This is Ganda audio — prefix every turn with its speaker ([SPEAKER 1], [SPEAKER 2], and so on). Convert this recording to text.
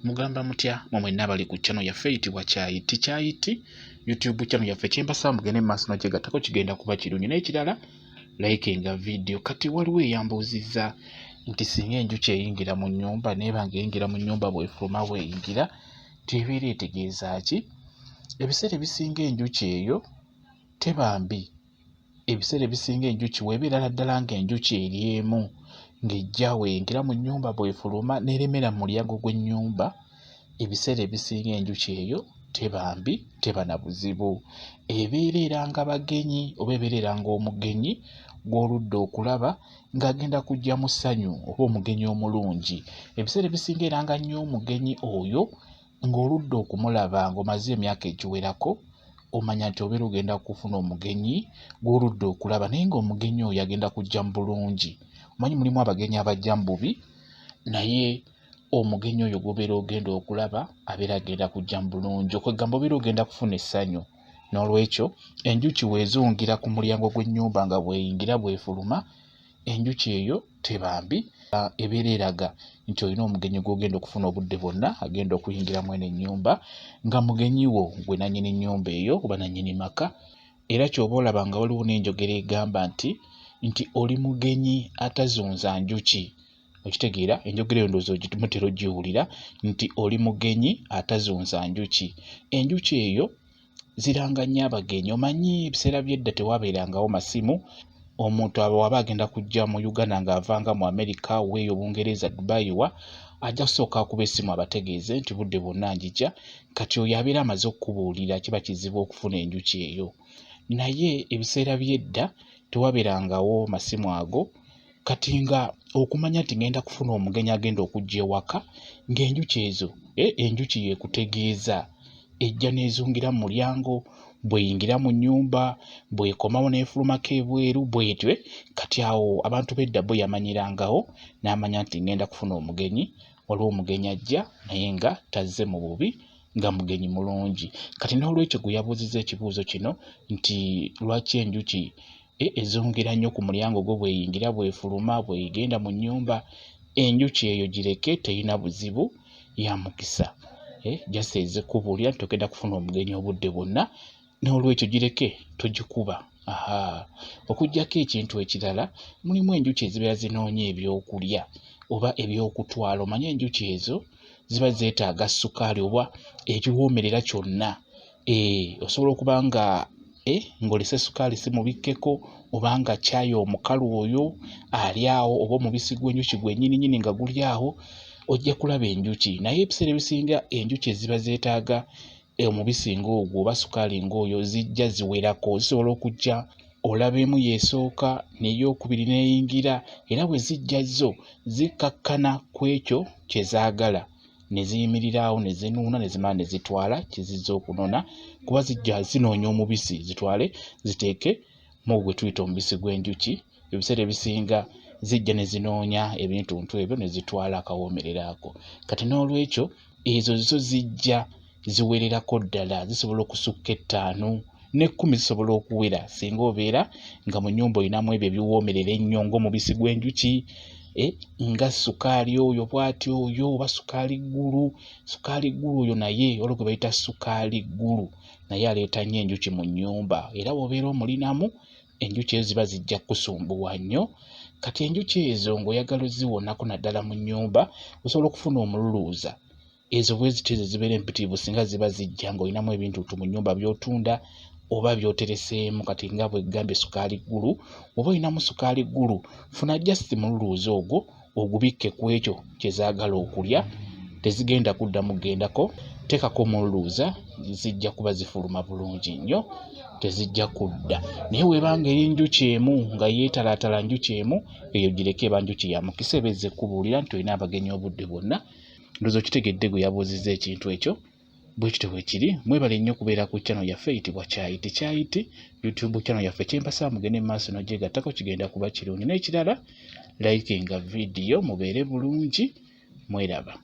[SPEAKER 1] Mugamba mutya mwenna bali ku channel yaffe eyitibwa Kyayiti YouTube channel yaffe kyembasaba mugende maaso n'okyegattako kigenda kuba kirungi n'ekirala likinga video. Kati waliwo eyambuuzizza nti singa enjuki eyingira mu nnyumba neeba ng'eyingira mu nnyumba bw'efuluma bw'eyingira tebeera etegeeza ki? Ebiseera ebisinga enjuki eyo teba mbi. Ebiseera ebisinga enjuki weebeera ddala ng'enjuki eri emu ng'ejja weyingira mu nnyumba bw'efuluma n'eremera mu mulyango gw'ennyumba, ebiseera ebisinga enjuki eyo teba mbi, teba na buzibu. Ebeera eranga bagenyi oba ebeera eranga omugenyi gw'oludda okulaba ng'agenda kujja mu ssanyu oba omugenyi omulungi. Ebiseera ebisinga eranga nnyo omugenyi oyo ng'oludda okumulaba ng'omaze emyaka egiwerako, omanya nti obeera ogenda kufuna omugenyi gw'oludda okulaba naye ng'omugenyi oyo agenda kujja mu bulungi. Omanyi mulimu abagenyi abajja mu bubi, naye omugenyi oyo gw'obeera ogenda okulaba abeera agenda kujja mu bulungi. Okwegamba obeera ogenda kufuna essanyu. N'olwekyo enjuki weezungira ku mulyango gw'ennyumba nga bw'eyingira bw'efuluma, enjuki eyo teba mbi, ebeera eraga nti olina omugenyi gw'ogenda okufuna obudde bwonna agenda okuyingira mweno ennyumba nga mugenyi wo gwe nannyini nnyumba eyo oba nannyini maka. Era ky'oba olaba nga waliwo n'enjogera egamba nti oli mugenyi atazunza njuki. Okitegeera enjogera eyo ndowooza mutera ogiwulira nti oli mugenyi atazunza njuki. Enjuki eyo ziranga nnyo abagenyi. Omanyi ebiseera by'edda tewaabeerangawo masimu. Omuntu waba agenda kujja mu Uganda ng'avanga mu America weeyo Bungereza Dubai ajja kusooka akuba essimu abategeeze nti budde bwonna njija. Kati oyo abeera amaze okukubuulira kiba kizibu okufuna enjuki eyo. Naye ebiseera by'edda tewaabeerangawo masimu ago, kati nga okumanya nti ngenda kufuna omugenyi agenda okujja ewaka ng'enjuki ezo enjuki yeekutegeeza ejja n'ezungira mu mulyango, bw'eyingira mu nnyumba, bw'ekomawo n'efulumako ebweru bw'etyo. Kati awo abantu b'edda bo yamanyirangawo n'amanya nti ngenda kufuna omugenyi, waliwo omugenyi ajja naye nga tazze mu bubi, nga mugenyi mulungi. Kati n'olwekyo gwe yabuuzizza ekibuuzo kino nti lwaki enjuki ezungira nnyo ku mulyango gwo bw'eyingira bw'efuluma bw'egenda mu nnyumba, enjuki eyo gireke, terina buzibu, ya mukisa. Jjasa ezze kubuulira nti ogenda kufuna omugenyi obudde bwonna, n'olwekyo gireke, togikuba. Okuggyako ekintu ekirala, mulimu enjuki ezibeera zinoonya ebyokulya oba ebyokutwala. Omanye enjuki ezo ziba zeetaaga sukaali oba ekiwoomerera kyonna. Osobola okuba nga ng'olese sukaali si mubikkeko, oba nga caayi omukalu oyo ali awo, oba omubisi gw'enjuki gwennyininyini nga guli awo, ojja kulaba enjuki. Naye ebiseera ebisinga enjuki eziba zeetaaga omubisi ng'ogwo oba sukaali ng'oyo zijja ziwerako. Zisobola okujja olaba emu y'esooka n'eyokubiri n'eyingira, era bwe zijja zo zikkakkana ku ekyo kye zaagala, ne ziyimirira awo ne zinuuna ne zimala ne zitwala kye zizze okunona, kuba zijja zinoonya omubisi zitwale ziteeke mu gwe tuyita omubisi gw'enjuki. Ebiseera ebisinga zijja ne zinoonya ebintuntu ebyo ne zitwala akawoomerera ako. Kati n'olwekyo ezo zo zijja ziwererako ddala, zisobola okusukka 5 ne 10 zisobola okuwera singa obeera nga mu nnyumba olinamu ebyo ebiwoomerera ennyo ng'omubisi gw'enjuki, nga sukaali oyo bw'atyo oyo, oba sukaali ggulu. Sukaali ggulu oyo naye waliwo gwe bayita sukaali ggulu, naye aleeta nnyo enjuki mu nnyumba, era bw'obeera omulinamu enjuki ezo ziba zijja kusumbuwa nnyo. Kati enjuki ezo ng'oyagala oziwonako naddala mu nnyumba, osobola okufuna omululuuza. Ezo bwe zityo ezo zibeera empitirivu singa ziba zijja ng'olinamu ebintuntu mu nnyumba by'otunda oba by'otereseemu. Kati nga bwe gambye sukaali ggulu, oba olinamu sukaali ggulu, funa just mululuuza ogwo ogubikke ku ekyo kye zaagala okulya, tezigenda kuddamu gendako. Teekako omululuuza, zijja kuba zifuluma bulungi nnyo, tezijja kudda. Naye weebanga eri njuki emu nga yeetalaatala njuki emu, eyo gireke, eba njuki ya mukisa, eba ezze kubuulira nti olina abagenyi obudde bwonna. Ndowooza okitegedde gwe yabuuzizza ekintu ekyo. Bwe kityo bwe kiri. Mwebale nnyo kubeera ku channel yaffe eyitibwa Kyayiti YouTube channel yaffe. Kyembasaba mugende mu maaso n'ogyegattako kigenda kuba kirungi. N'ekirala likinga video, mubeere bulungi, mweraba.